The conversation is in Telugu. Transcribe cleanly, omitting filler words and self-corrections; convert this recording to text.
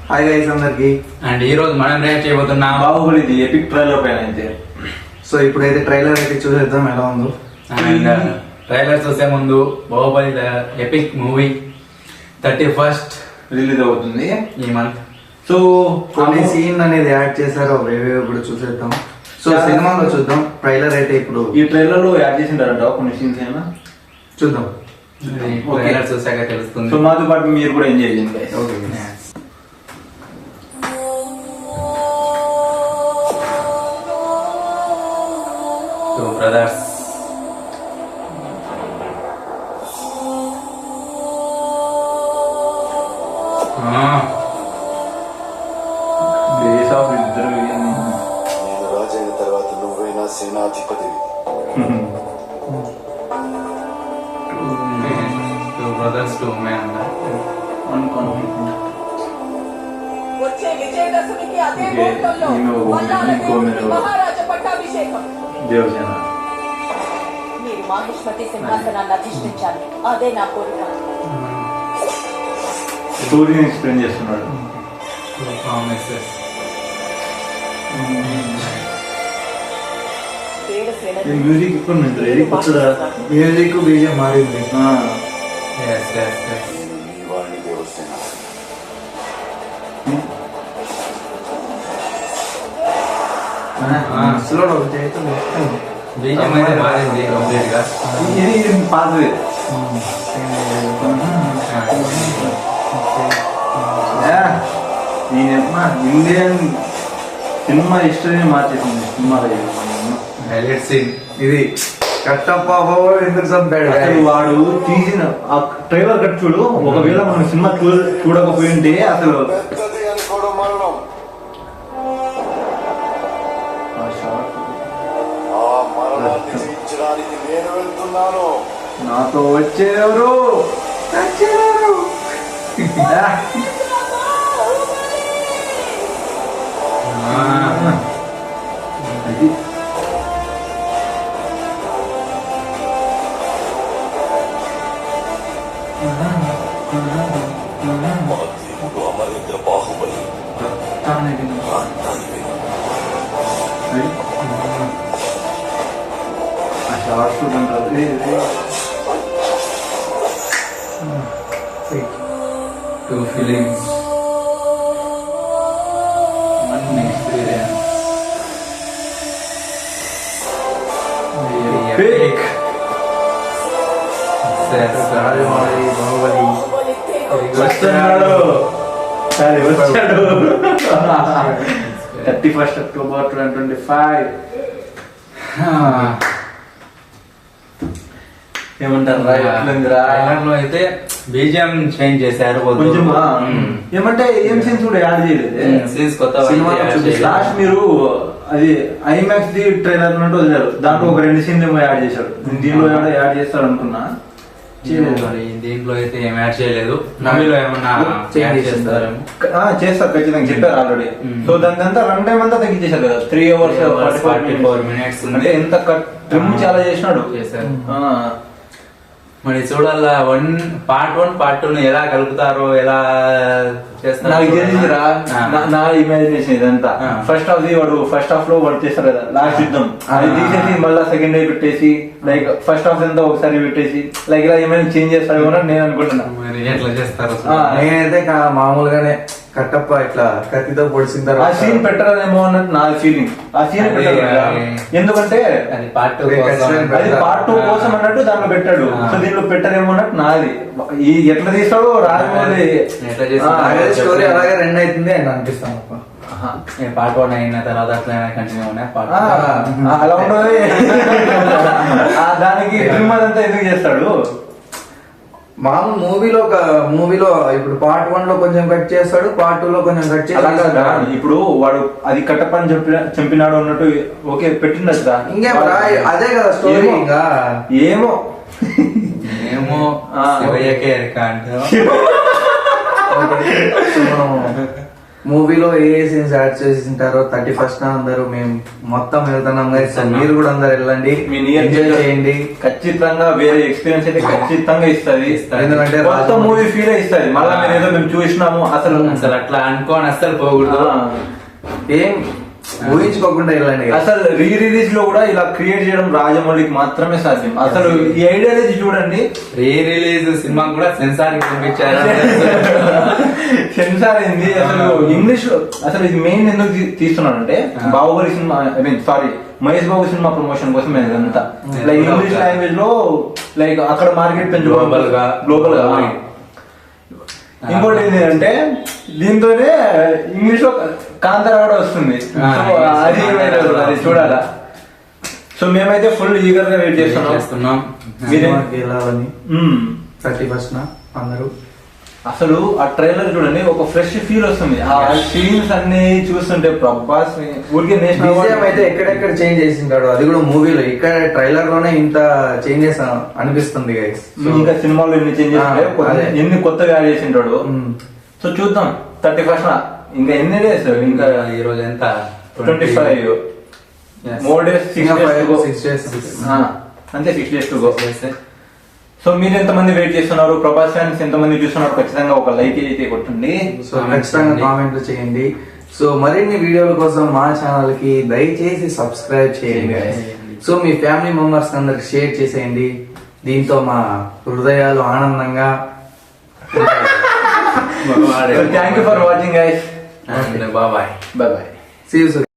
హాయ్ గైస్ అందరికి. అండ్ ఈ రోజు మనం రియాక్ట్ చేయబోతున్నాం బాహుబలి ఎపిక్ ట్రైలర్ పైన అయితే. సో ఇప్పుడైతే ట్రైలర్ అయితే చూసేద్దాం ఎలా ఉందో. అండ్ ట్రైలర్ చూసే ముందు Baahubali epic movie 31st release అవుతుంది ఈ మంత్. సో కొన్ని సీన్ అనేది యాడ్ చేశారు, అవేవో ఇప్పుడు చూసేద్దాం. సో సినిమాలో చూద్దాం. ట్రైలర్ అయితే ఇప్పుడు ఈ ట్రైలర్ లో యాడ్ చేసింటారంట కొన్ని సీన్స్ అయినా చూద్దాం. ట్రైలర్ చూసాక తెలుస్తుంది. సో మాతో పాటు మీరు కూడా ఎంజాయ్ చేయండి guys. Okay. So brothers base of ఇద్దరు నేను రాజైన తర్వాత నువ్వైనా సేనాధిపతివి. Two brothers two men. వచ్చే విజయదశమికి అదే ఓకే, ముహూర్తంలో ఈమె ఒక వల్లాల ఇంకో దేవుడికి మీరు. మహారాజ పట్టాభిషేకం. దేవసేన మీరు మాహిష్మతి సింహాసనాన్ని అధిష్ఠించాలి, అదే నా కోరిక. స్టోరీని ఎక్స్ప్లెయిన్ చేస్తున్నాడు. ప్రామిసెస్. దేవసేన మ్యూజిక్ ఇప్పుడు వెరీ కొత్తదా. మ్యూజిక్ బీజం మారింది. Yes. నేను ఈ వాణి దేవసేన. స్లో ఒకటి అయితే మొత్తం బీజం అయితే మారింది కంప్లీట్ గా. ఇది పాతది. నేనేమన్నా ఇండియన్ సినిమా హిస్టరీని మార్చేసింది సినిమాలో. హైలైట్ సీన్ ఇది కట్టప్ప ఎందుకు చంపాడు అసలు వాడు తీసిన ఆ ట్రైలర్ కట్ చూడు. ఒకవేళ మనం సినిమా చూడకపోయింటే అసలు పెద్దది అనుకోవడం మరణం. ఆ షాట్ ఆ మరణాన్ని జయించడానికి నేను వెళ్తున్నాను. నాతో వచ్చేవారు అది మా దేవుడు అమరేంద్ర బాహుబలి. ఆ షార్ట్ చూడండి. Two films one experience. Epic. Rajamouli Baahubali Baahubali తేగ వచ్చాడు. సరే వచ్చాడు. 31st October 2025. ఏమంటారు రా? ఎట్లుందిరా? ట్రైలర్ లో అయితే బీజిఎం చేంజ్ చేశారు కొంచెం ఏమంటే ఏం సీన్స్ కూడా యాడ్ చేయలేదు. సీన్స్ కొత్త సినిమాలో చూపిస్తారు. లాస్ట్ మీరు అది ఐమాక్స్ ది ట్రైలర్ ఉన్నట్టు వదిలేరు. దాంట్లో ఒక 2 సీన్లు ఏమో యాడ్ చేశాడు. దీనిలో ఏమో యాడ్ చేస్తాడు అనుకున్నా. మరి దీంట్లో అయితే ఏం యాడ్ చేయలేదు. మూవీలో ఏమన్నా Change యాడ్ చేస్తారు. చేస్తారేమో. చేస్తారు ఖచ్చితంగా, చెప్పారు ఆల్రెడీ. సో దాని అంతా రన్ టైం అంతా తగ్గించేశారు కదా. 3 hours 44 minutes ఉంది. అంటే ఎంత ట్రిమ్ చాలా చేసినాడు. చేశారు. ఆ, మరి చూడాలా పార్ట్ 1 పార్ట్ 2 ఎలా కలుపుతారో ఎలా చేస్తారు. నాకు తెలిసిరా నా ఇమాజినేషన్ ఇదంతా. ఆ. ఫస్ట్ హాఫ్ లో వాడు చేస్తారు కదా లాస్ట్ యుద్ధం, అది తీసేసి మళ్ళీ సెకండ్ డే పెట్టేసి లైక్ ఫస్ట్ హాఫ్ అంతా ఒకసారి పెట్టేసి లైక్ ఇలా ఏమైనా చేంజ్ చేస్తారేమో అని నేను అనుకుంటున్నా. మరి ఎట్లా చేస్తారు. నేనైతే మామూలుగానే కట్టప్ప ఇట్లా కత్తితో పొడిచిన ఆ తర్వాత సీన్ పెట్టారనేమో అన్నట్టు నా ఫీలింగ్. ఆ సీన్ అది- పెట్టారు కదా. ఎందుకంటే అది పార్ట్ 2 అది పార్ట్ 2 కోసం అన్నట్టు దాంట్లో పెట్టాడు. సో దీంట్లో పెట్టారేమో అన్నట్టు నాది. ఈ ఎట్లా తీస్తాడో రాజమౌళి. ఎట్లా చేస్తారు. అలాగే స్టోరీ అలాగే రెండు అవుతుంది అని అనిపిస్తాను. పార్ట్ 1 అయిన తర్వాత అట్లా కంటిన్యూ ఉన్నాయి పార్ట్ అలా ఉండదు. దానికి ట్రిమ్ అదంతా ఎందుకు చేస్తాడు? మామూలు మూవీలో ఇప్పుడు పార్ట్ 1 లో కొంచెం కట్ చేస్తాడు, పార్ట్ 2 లో కొంచెం కట్ అలా కాదురా, చేస్తాడు. ఇప్పుడు వాడు అది కట్టపని చంపినాడు అన్నట్టు ఓకే పెట్టిండొచ్చురా. ఇంకేం రా, అదే కదా స్టోరీ. ఏమో. ఇంకా ఏమో ఏమో శివయ్యకే ఎరక అంటే మూవీలో ఏ సీన్స్ యాడ్ చేసింటారో 31st అందరూ మేము మొత్తం వెళ్తున్నాం guys. So మీరు కూడా అందరు వెళ్ళండి, మీ నియర్ ఎంజాయ్ చేయండి. ఖచ్చితంగా వేరే ఎక్స్పీరియన్స్ అయితే ఖచ్చితంగా ఇస్తుంది. ఎందుకంటే మొత్తం మూవీ ఫీల్ ఇస్తుంది. మళ్ళీ మేము ఏదో మేము చూసినాము అసలు అసలు అట్లా అనుకోని అస్సలు పోకూడదు. ఏం ఊహించుకోకుండా వెళ్ళండి guys. అసలు రిలీజ్ లో కూడా ఇలా క్రియేట్ చేయడం రాజమౌళికి మాత్రమే సాధ్యం. అసలు ఈ ఐడియా అనేది చూడండి. రిలీజ్ సినిమా కూడా సెన్సార్ పంపించారు. సెన్సార్ ఏంది అసలు ఇంగ్లీష్ లో అసలు ఇది మెయిన్ ఎందుకు తీస్తున్నానంటే Baahubali cinema I mean sorry Mahesh Babu cinema promotion కోసం ఇదంతా లైక్ ఇంగ్లీష్ లాంగ్వేజ్ లో లైక్ అక్కడ మార్కెట్ Global గా. గ్లోబల్ గా. ఇంకోటి ఏంటి అంటే దీంతోనే ఇంగ్లీష్ లో కాంతారా కూడా వస్తుంది. సో అది చూడాలా. సో మేమైతే ఫుల్ ఈగర్ గా వెయిట్ చేస్తున్నాం. సినిమాకి వెళ్ళాలని మ్మ్. 31st అందరూ అసలు ఆ ట్రైలర్ చూడండి, ఒక ఫ్రెష్ ఫీల్ వస్తుంది. ఆ సీన్స్ అన్ని చూస్తుంటే ప్రభాస్ ఊరికే నేషనల్ BGM అయితే ఎక్కడెక్కడ చేంజ్ చేసింటాడు, అది కూడా మూవీలో. ఇక్కడ ట్రైలర్ లోనే ఇంత చేంజెస్ అనిపిస్తుంది గైస్. ఇంకా సినిమాలో ఎన్ని చేంజెస్ అదే. ఎన్ని కొత్తగా యాడ్ చేసింటాడు. సో చూద్దాం 31st ఇంకా ఎన్ని డేస్ ఇంకా ఈ రోజు ఎంత 25 మోర్ డేస్ 6 డేస్ అంతే 6 డేస్ టు గో. సో మీరు ఎంతమంది వెయిట్ చేస్తున్నారు, ప్రభాస్ ఫ్యాన్స్ ఎంతమంది చూస్తున్నారు, ఖచ్చితంగా ఒక లైక్ అయితే కొట్టండి. సో ఖచ్చితంగా కామెంట్లు చేయండి. సో మరిన్ని వీడియోల కోసం మా ఛానల్ కి దయచేసి సబ్స్క్రైబ్ చేయండి guys. సో మీ ఫ్యామిలీ మెంబర్స్ అందరికి షేర్ చేసేయండి. దీంతో మా హృదయాలు ఆనందంగా thank you for watching guys. Bye. Bye bye. See you soon.